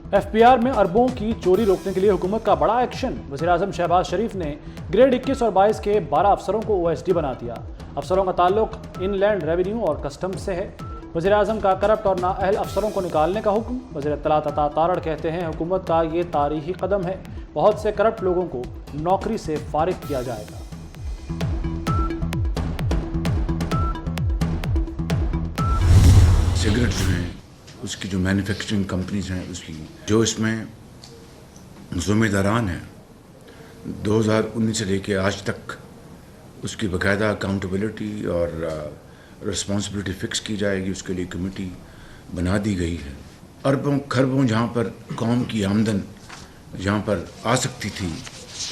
FPR में अरबों की चोरी रोकने के लिए हुकूमत का बड़ा एक्शन। वज़ीर-ए-आज़म शहबाज शरीफ ने ग्रेड 21 और 22 के 12 अफसरों को OSD बना दिया। अफसरों का ताल्लुक इनलैंड रेवेन्यू और कस्टम्स से है। वज़ीर-ए-आज़म का करप्ट और नाअहल अफसरों को निकालने का हुक्म। वज़ीर इत्तलात अता तारड़ कहते हैं हुकूमत का ये तारीखी कदम है, बहुत से करप्ट लोगों को नौकरी से फारिग किया जाएगा। सिगरेट जो हैं उसकी जो मैन्युफैक्चरिंग कंपनीज हैं उसकी जो इसमें ज़िम्मेदारान हैं 2019 से लेके आज तक उसकी बाकायदा अकाउंटेबिलिटी और रिस्पॉन्सिबिलिटी फ़िक्स की जाएगी। उसके लिए कमेटी बना दी गई है। अरबों खरबों जहाँ पर कौम की आमदन जहाँ पर आ सकती थी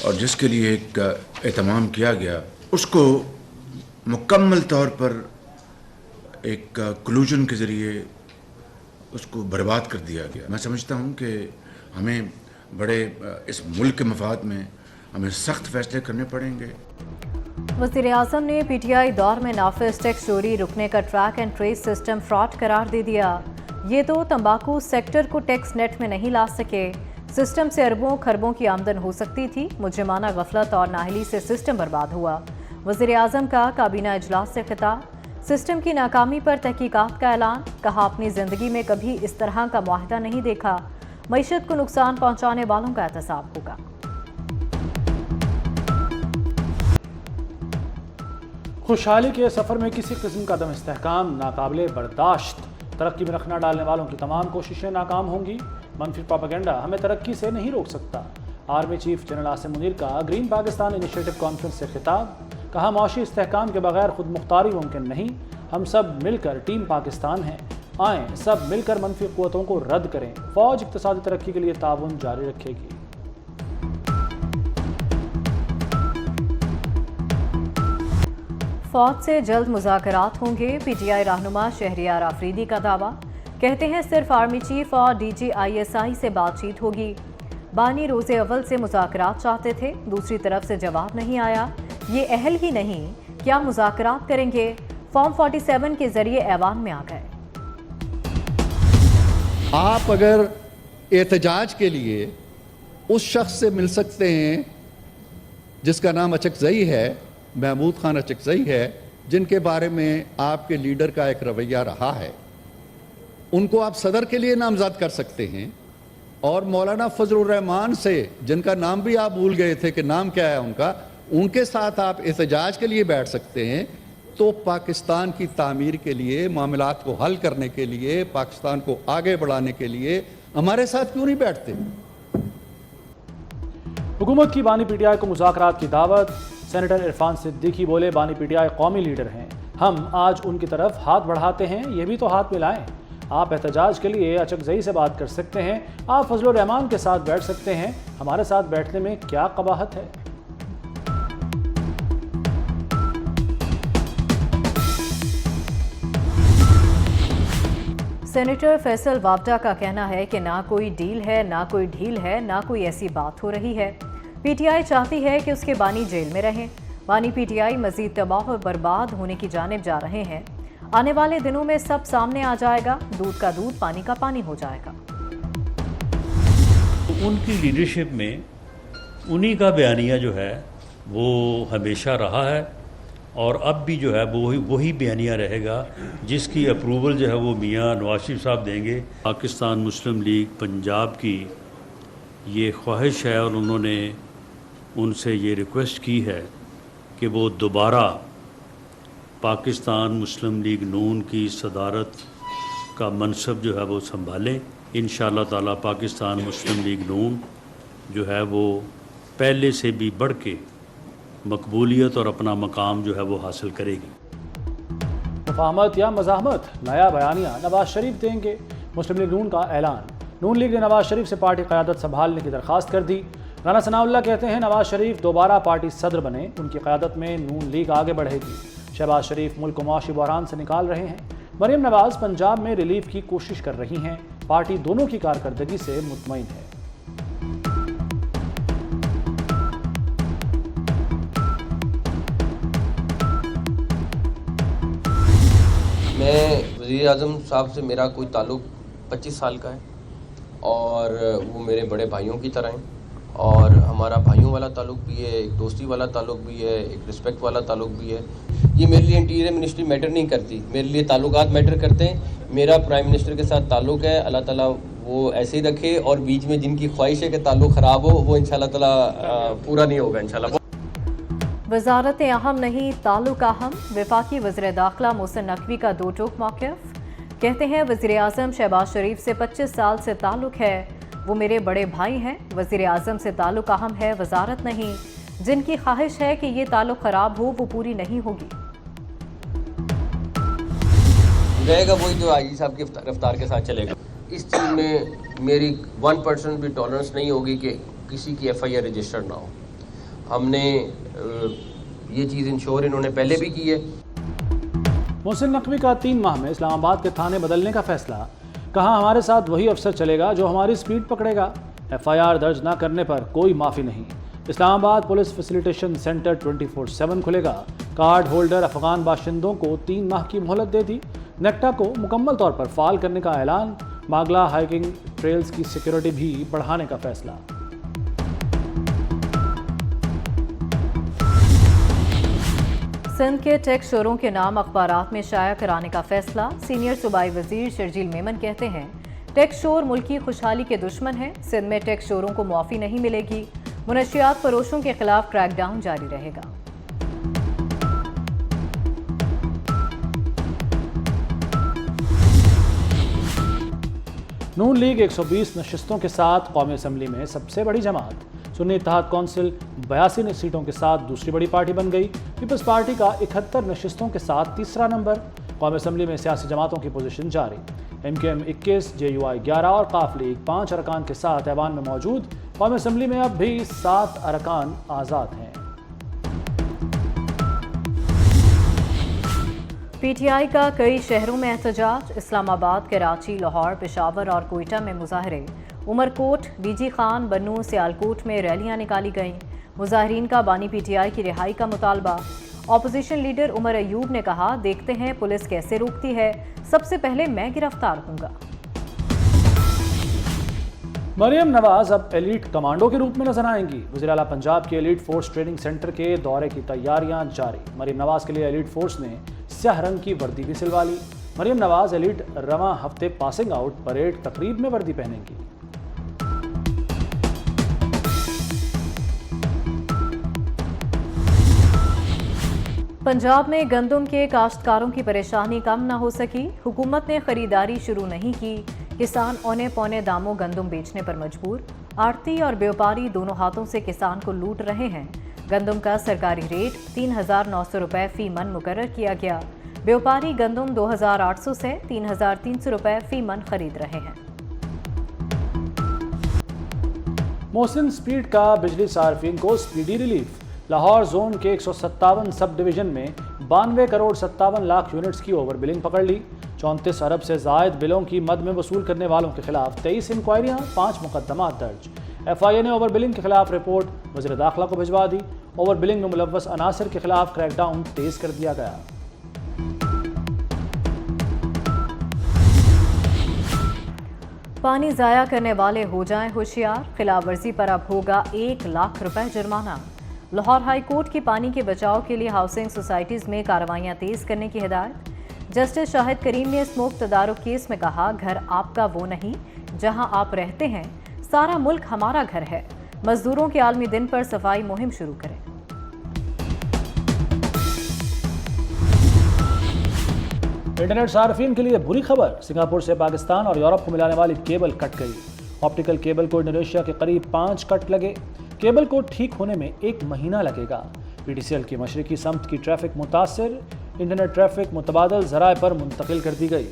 और जिसके लिए एक एहतमाम किया गया उसको मुकम्मल तौर पर एक कलूजन के ज़रिए उसको बर्बाद कर दिया गया। मैं समझता हूँ कि हमें बड़े इस मुल्क के मफाद में हमें सख्त फैसले करने पड़ेंगे। वज़ीर-ए-आज़म ने PTI दौर में नाफिज टैक्स चोरी रुकने का track and trace system fraud करार दे दिया। ये तो तंबाकू सेक्टर को टैक्स नेट में नहीं ला सके। सिस्टम से अरबों खरबों की आमदन हो सकती थी। मुजरिमाना गफलत और नाहली से सिस्टम बर्बाद हुआ। वज़ीर-ए-आज़म का काबीना इजलास से खिताब। सिस्टम की नाकामी पर तहकीकात का ऐलान। कहा अपनी ज़िंदगी में कभी इस तरह का मुआहदा नहीं देखा। मईशत को नुकसान पहुंचाने वालों का एहतसाब होगा। खुशहाली के सफ़र में किसी किस्म का दम इस्तेहकाम नाकाबिले बर्दाश्त। तरक्की में रखना डालने वालों की तमाम कोशिशें नाकाम होंगी। मनफी प्रोपेगेंडा हमें तरक्की से नहीं रोक सकता। Army chief general Asim Munir का ग्रीन पाकिस्तान इनिशिएटिव कॉन्फ्रेंस से खिताब। कहा मौशी इस्तेहकाम के बगैर खुद मुख्तारी मुमकिन नहीं। हम सब मिलकर टीम पाकिस्तान हैं। आएँ सब मिलकर मनफी क़ुव्वतों को रद्द करें। फ़ौज इक़्तिसादी तरक्की के लिए ताउन जारी रखेगी। फौज से जल्द मुज़ाकरात होंगे। PTI रहनुमा शहरियार आफरीदी का दावा। कहते हैं सिर्फ आर्मी चीफ और DG ISI से बातचीत होगी। बानी रोज़े अव्वल से मुज़ाकरात चाहते थे, दूसरी तरफ से जवाब नहीं आया। ये अहल ही नहीं, क्या मुज़ाकरात करेंगे? फॉर्म 47 के जरिए ऐवान में आ गए। आप अगर एहतजाज के लिए उस शख्स से मिल सकते हैं जिसका नाम अचकज़ई है, महमूद खान अचकज़ई है, जिनके बारे में आपके लीडर का एक रवैया रहा है, उनको आप सदर के लिए नामज़द कर सकते हैं। और मौलाना फजलुर रहमान से, जिनका नाम भी आप भूल गए थे कि नाम क्या है उनका, उनके साथ आप एहतजाज के लिए बैठ सकते हैं। तो पाकिस्तान की तामीर के लिए, मामलात को हल करने के लिए, पाकिस्तान को आगे बढ़ाने के लिए हमारे साथ क्यों नहीं बैठते? हुकूमत की बानी PTI को मुज़ाकरात की दावत। सेनेटर इरफान सिद्दीकी बोले बानी PTI कौमी लीडर हैं, हम आज उनकी तरफ हाथ बढ़ाते हैं, ये भी तो हाथ मिलाएं। आप एहतजाज के लिए अचकज़ई से बात कर सकते हैं, आप फजलुर रहमान के साथ बैठ सकते हैं, हमारे साथ बैठने में क्या कबाहत है? सेनेटर फैसल वाबडा का कहना है कि ना कोई डील है, ना कोई ढील है, ना कोई ऐसी बात हो रही है। PTI चाहती है कि उसके बानी जेल में रहें। बानी PTI मजीद तबाह और बर्बाद होने की जानिब जा रहे हैं। आने वाले दिनों में सब सामने आ जाएगा, दूध का दूध पानी का पानी हो जाएगा। उनकी लीडरशिप में उन्हीं का बयानिया जो है वो हमेशा रहा है और अब भी जो है वही बयानिया रहेगा जिसकी अप्रूवल जो है वो मियाँ नवाज शरीफ साहब देंगे। पाकिस्तान मुस्लिम लीग पंजाब की ये ख्वाहिश है और उन्होंने उनसे ये रिक्वेस्ट की है कि वो दोबारा पाकिस्तान मुस्लिम लीग नून की सदारत का मनसब जो है वो संभालें। इंशाअल्लाह ताला पाकिस्तान मुस्लिम लीग नून जो है वो पहले से भी बढ़ के मकबूलियत और अपना मकाम जो है वो हासिल करेगी। मुफाहमत या मज़ाहमत, नया बयानिया नवाज शरीफ देंगे। मुस्लिम लीग नून का ऐलान। नून लीग ने नवाज शरीफ से पार्टी क़यादत संभालने की दरख्वास्त कर दी। राना सनाउल्लाह कहते हैं नवाज शरीफ दोबारा पार्टी सदर बने, उनकी क़यादत में नून लीग आगे बढ़ेगी। शहबाज शरीफ मुल्क को मुआशी बहरान से निकाल रहे हैं। मरियम नवाज पंजाब में रिलीफ की कोशिश कर रही हैं। पार्टी दोनों की कारकर्दगी से मुतमईन है। मैं वज़ीर-ए-आज़म साहब से मेरा कोई ताल्लुक़ 25 साल का है اور وہ میرے بڑے بھائیوں کی طرح ہیں, اور ہمارا بھائیوں والا تعلق بھی ہے, ایک دوستی والا تعلق بھی ہے, ایک رسپیکٹ والا تعلق بھی ہے. یہ میرے لیے انٹیریئر منسٹری میٹر نہیں کرتی, میرے لیے تعلقات میٹر کرتے ہیں. میرا پرائم منسٹر کے ساتھ تعلق ہے, اللہ تعالیٰ وہ ایسے ہی رکھے, اور بیچ میں جن کی خواہش ہے کہ تعلق خراب ہو وہ انشاءاللہ تعالیٰ پورا نہیں ہوگا انشاءاللہ. وزارت اہم نہیں تعلق اہم, وفاقی وزیر داخلہ محسن نقوی کا دو ٹوک موقف. کہتے ہیں وزیر اعظم شہباز شریف سے 25 سال سے تعلق ہے, وہ میرے بڑے بھائی ہیں. وزیر اعظم سے تعلق اہم ہے, وزارت نہیں. جن کی خواہش ہے کہ یہ تعلق خراب ہو وہ پوری نہیں ہوگی. رہے گا وہی جو آئی جی صاحب کی رفتار کے ساتھ چلے گا. اس چیز میں میری 1% بھی ٹالرنس نہیں ہوگی کہ کسی کی ایف آئی آر رجسٹر نہ ہو. ہم نے یہ چیز انشور انہوں نے پہلے بھی کی ہے. محسن نقوی کا 3 ماہ میں اسلام آباد کے تھانے بدلنے کا فیصلہ. کہا ہمارے ساتھ وہی افسر چلے گا جو ہماری سپیڈ پکڑے گا. ایف آئی آر درج نہ کرنے پر کوئی معافی نہیں. اسلام آباد پولیس فیسیلیٹیشن سینٹر 24/7 کھلے گا. کارڈ ہولڈر افغان باشندوں کو 3 ماہ کی مہلت دے دی. نیکٹا کو مکمل طور پر فعال کرنے کا اعلان. ماگلا ہائکنگ ٹریلز کی سیکیورٹی بھی بڑھانے کا فیصلہ. سندھ کے ٹیک شوروں کے نام اخبارات میں شائع کرانے کا فیصلہ. سینئر صوبائی وزیر شرجیل میمن کہتے ہیں ٹیک شور ملکی خوشحالی کے دشمن ہیں. سندھ میں ٹیک شوروں کو معافی نہیں ملے گی. منشیات فروشوں کے خلاف کریک ڈاؤن جاری رہے گا. نون لیگ 120 نشستوں کے ساتھ قومی اسمبلی میں سب سے بڑی جماعت. سنی اتحاد کونسل 82 سیٹوں کے ساتھ دوسری بڑی پارٹی بن گئی. پیپلز پارٹی کا 71 نشستوں کے ساتھ تیسرا نمبر. قومی اسمبلی میں سیاسی جماعتوں کی پوزیشن جاری. M Q M 21, J U I 11 اور قاف لیگ 5 ارکان کے ساتھ ایوان میں موجود. قومی اسمبلی میں اب بھی 7 ارکان آزاد ہیں. پی ٹی آئی کا کئی شہروں میں احتجاج. اسلام آباد, کراچی, لاہور, پشاور اور کوئٹہ میں مظاہرے. عمرکوٹ, ڈی جی خان, بنو, سیالکوٹ میں ریلیاں نکالی گئیں. مظاہرین کا بانی پی ٹی آئی کی رہائی کا مطالبہ. اپوزیشن لیڈر عمر ایوب نے کہا دیکھتے ہیں پولیس کیسے روکتی ہے, سب سے پہلے میں گرفتار ہوں گا. مریم نواز اب ایلیٹ کمانڈو کے روپ میں نظر آئیں گی. وزیر اعلیٰ پنجاب کے ایلیٹ فورس ٹریننگ سینٹر کے دورے کی تیاریاں جاری. مریم نواز کے لیے ایلیٹ فورس نے سیاہ رنگ کی وردی بھی سلوا لی. مریم نواز ایلیٹ رواں ہفتے پاسنگ آؤٹ پریڈ تقریب میں وردی پہنیں گی. پنجاب میں گندم کے کاشتکاروں کی پریشانی کم نہ ہو سکی. حکومت نے خریداری شروع نہیں کی. کسان اونے پونے داموں گندم بیچنے پر مجبور. آڑتی اور بیوپاری دونوں ہاتھوں سے کسان کو لوٹ رہے ہیں. گندم کا سرکاری ریٹ 3,900 روپے فی من مقرر کیا گیا. بیوپاری گندم 2,800 سے 3,300 روپے فی من خرید رہے ہیں. محسن سپیڈ کا بجلی صارفین کو سپیڈی ریلیف. لاہور زون کے 157 سب ڈویژن میں 92 کروڑ 57 لاکھ یونٹس کی اوور بلنگ پکڑ لی. 34 ارب سے زائد بلوں کی مد میں وصول کرنے والوں کے خلاف 23 انکوائریاں, 5 مقدمات درج. ایف آئی اے نے اوور بلنگ کے خلاف رپورٹ وزیر داخلہ کو بھجوا دی. اوور بلنگ میں ملوث عناصر کے خلاف کریک ڈاؤن تیز کر دیا گیا. پانی ضائع کرنے والے ہو جائیں ہوشیار. خلاف ورزی پر اب ہوگا 1 لاکھ روپے جرمانہ. لاہور ہائی کورٹ کی پانی کے بچاؤ کے لیے ہاؤسنگ سوسائٹیز میں کارروائیاں تیز کرنے کی ہدایت. جسٹس شاہد کریم نے اسموک تدارک کیس میں کہا گھر آپ کا وہ نہیں جہاں آپ رہتے ہیں, سارا ملک ہمارا گھر ہے. مزدوروں کے عالمی دن پر صفائی مہم شروع کریں. انٹرنیٹ صارفین کے لیے بری خبر. سنگاپور سے پاکستان اور یورپ کو ملانے والی کیبل کٹ گئی. آپٹیکل کیبل کو انڈونیشیا کے قریب 5 کٹ لگے. کیبل کو ٹھیک ہونے میں 1 مہینہ لگے گا. پی ٹی سی ایل کی مشرقی سمت کی ٹریفک متاثر. انٹرنیٹ ٹریفک متبادل ذرائع پر منتقل کر دی گئی.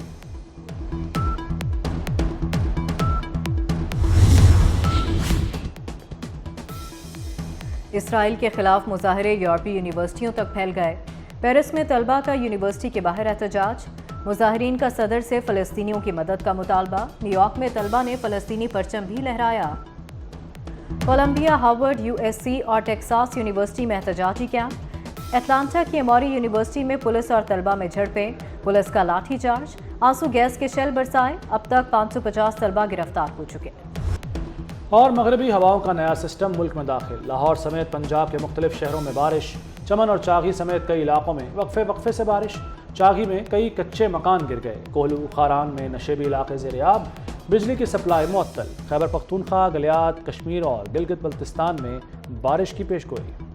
اسرائیل کے خلاف مظاہرے یورپی یونیورسٹیوں تک پھیل گئے. پیرس میں طلبہ کا یونیورسٹی کے باہر احتجاج. مظاہرین کا صدر سے فلسطینیوں کی مدد کا مطالبہ. نیویارک میں طلبہ نے فلسطینی پرچم بھی لہرایا. Columbia, Harvard, U S C اور ٹیکساس یونیورسٹی میں احتجاجی کیمپ. اٹلانٹا کی ایموری یونیورسٹی میں پولیس اور طلبہ میں جھڑپیں. पुलिस का लाठी चार्ज, आंसू गैस के शेल बरसाए। अब तक 550 तलबा गिरफ्तार हो चुके। और मगरबी हवाओं का नया सिस्टम मुल्क में दाखिल। लाहौर समेत पंजाब के मुख्तलिफ शहरों में बारिश। चमन और चागी समेत कई इलाकों में वक्फे वक्फे से बारिश। चागी में कई कच्चे मकान गिर गए। कोहलू खारान में नशेबी इलाके ज़ेर-ए-आब। बिजली की सप्लाई मुअत्तल। खैबर पख्तूनख्वा, गलियात, कश्मीर और गिलगित बल्तिस्तान में बारिश की पेशगोई।